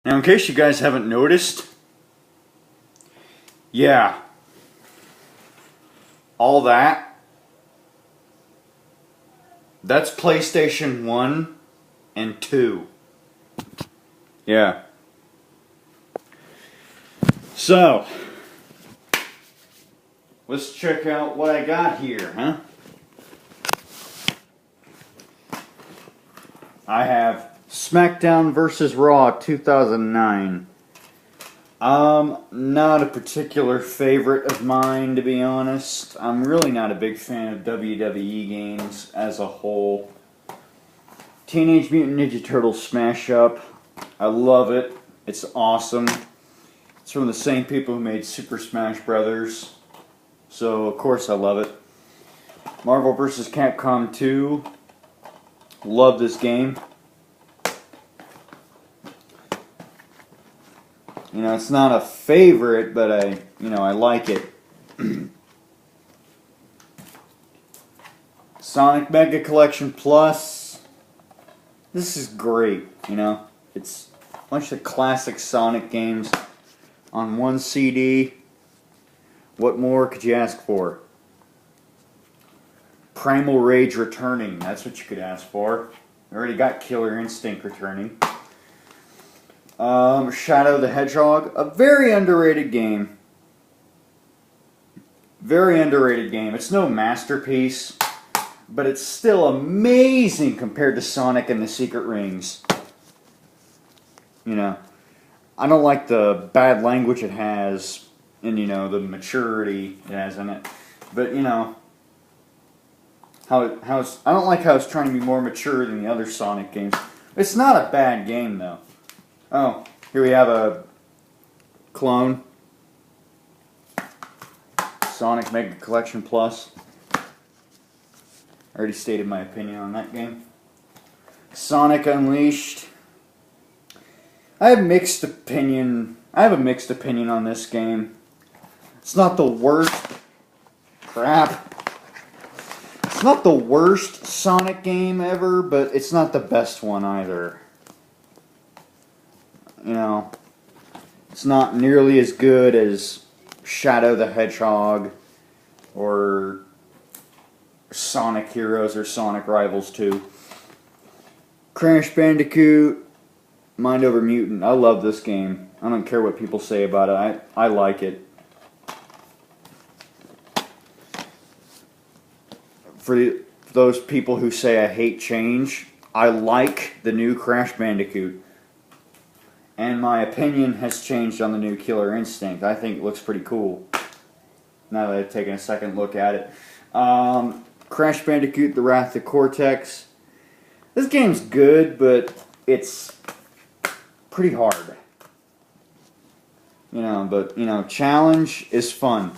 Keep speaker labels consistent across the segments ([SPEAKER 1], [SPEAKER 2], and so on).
[SPEAKER 1] Now, in case you guys haven't noticed, yeah, all that's PlayStation 1 and 2. Yeah. So, let's check out what I got here, huh? I have SmackDown vs. Raw 2009. Not a particular favorite of mine, to be honest. I'm really not a big fan of WWE games as a whole. Teenage Mutant Ninja Turtles Smash Up. I love it. It's awesome. It's from the same people who made Super Smash Brothers. So, of course, I love it. Marvel vs. Capcom 2. Love this game. You know, it's not a favorite, but I like it. Sonic Mega Collection Plus. This is great, you know. It's a bunch of classic Sonic games on one CD. What more could you ask for? Primal Rage returning. That's what you could ask for. I already got Killer Instinct returning. Shadow the Hedgehog. A very underrated game. Very underrated game. It's no masterpiece, but it's still amazing compared to Sonic and the Secret Rings. You know, I don't like the bad language it has, and, you know, the maturity it has in it. But, you know, I don't like how it's trying to be more mature than the other Sonic games. It's not a bad game, though. Oh, here we have a clone. Sonic Mega Collection Plus. I already stated my opinion on that game. Sonic Unleashed. I have a mixed opinion on this game. It's not the worst. Crap. It's not the worst Sonic game ever, but it's not the best one either. You know, it's not nearly as good as Shadow the Hedgehog or Sonic Heroes or Sonic Rivals 2. Crash Bandicoot, Mind Over Mutant. I love this game. I don't care what people say about it. I like it. For those people who say I hate change, I like the new Crash Bandicoot. And my opinion has changed on the new Killer Instinct. I think it looks pretty cool, now that I've taken a second look at it. Crash Bandicoot, The Wrath of Cortex. This game's good, but it's pretty hard. You know, but, you know, challenge is fun.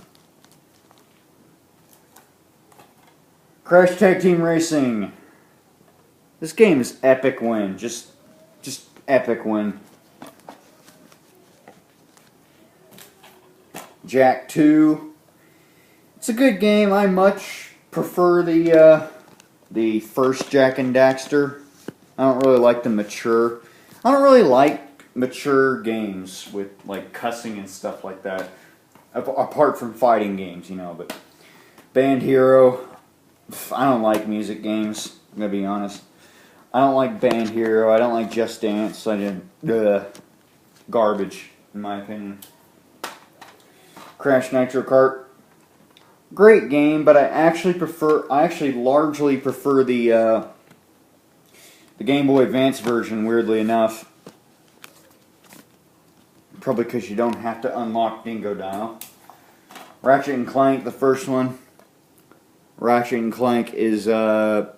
[SPEAKER 1] Crash Tag Team Racing. This game is epic win. Just epic win. Jak 2. It's a good game. I much prefer the first Jak and Daxter. I don't really like the mature. I don't really like mature games with like cussing and stuff like that. Apart from fighting games, you know. But Band Hero. I don't like music games. I'm gonna be honest. I don't like Band Hero. I don't like Just Dance. Garbage, in my opinion. Crash Nitro Kart. Great game, but I actually largely prefer the Game Boy Advance version, weirdly enough. Probably because you don't have to unlock Dingo Dial. Ratchet and Clank, the first one. Ratchet and Clank is a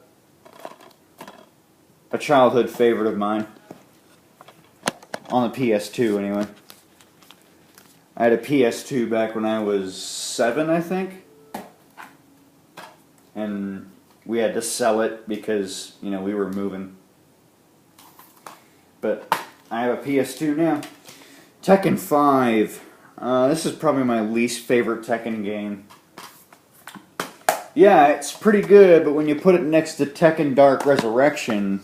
[SPEAKER 1] childhood favorite of mine. On the PS2, anyway. I had a PS2 back when I was 7, I think. And we had to sell it because, you know, we were moving. But I have a PS2 now. Tekken 5. This is probably my least favorite Tekken game. Yeah, it's pretty good, but when you put it next to Tekken Dark Resurrection,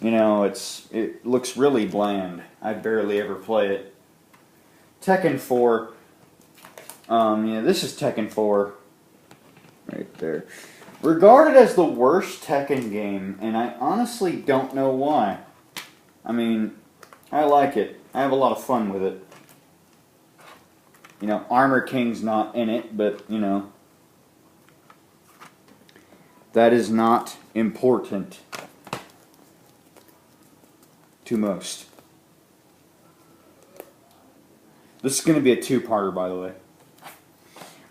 [SPEAKER 1] You know, it looks really bland. I barely ever play it. Tekken 4. Yeah, this is Tekken 4. Right there. Regarded as the worst Tekken game, and I honestly don't know why. I mean, I like it. I have a lot of fun with it. You know, Armor King's not in it, but, you know, that is not important to most. This is going to be a two-parter, by the way.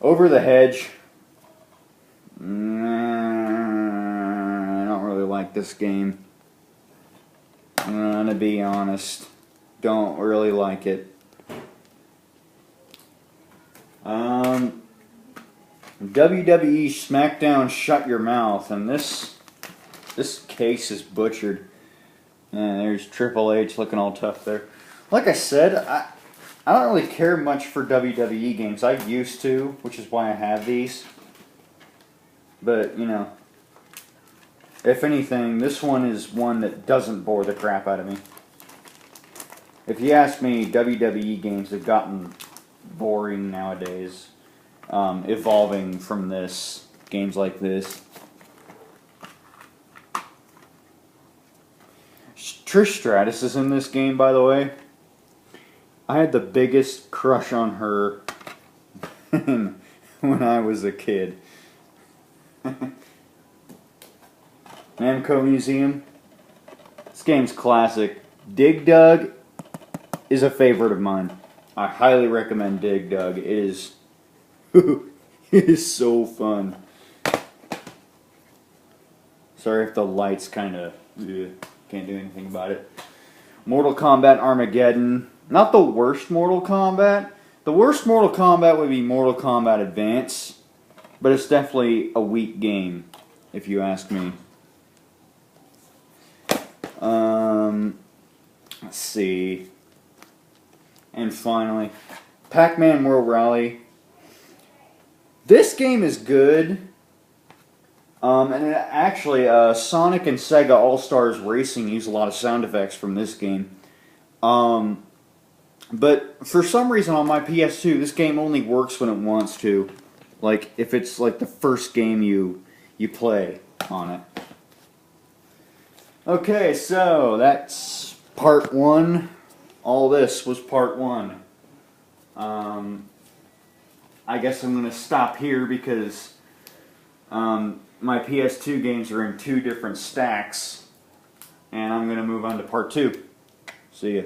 [SPEAKER 1] Over the Hedge. I don't really like this game. I'm going to be honest. Don't really like it. WWE SmackDown Shut Your Mouth, and this case is butchered. And there's Triple H looking all tough there. Like I said, I don't really care much for WWE games. I used to, which is why I have these. But, you know, if anything, this one is one that doesn't bore the crap out of me. If you ask me, WWE games have gotten boring nowadays. Evolving from this, games like this. Trish Stratus is in this game, by the way. I had the biggest crush on her when I was a kid. Namco Museum. This game's classic. Dig Dug is a favorite of mine. I highly recommend Dig Dug. It is it is so fun. Sorry if the lights kind of can't do anything about it. Mortal Kombat Armageddon. Not the worst Mortal Kombat. The worst Mortal Kombat would be Mortal Kombat Advance, but it's definitely a weak game, if you ask me. Let's see. And finally, Pac-Man World Rally. This game is good. And actually, Sonic and Sega All-Stars Racing use a lot of sound effects from this game. But for some reason on my PS2, this game only works when it wants to. Like, if it's like the first game you play on it. Okay, so that's part one. All this was part one. I guess I'm going to stop here because my PS2 games are in two different stacks. And I'm going to move on to part two. See ya.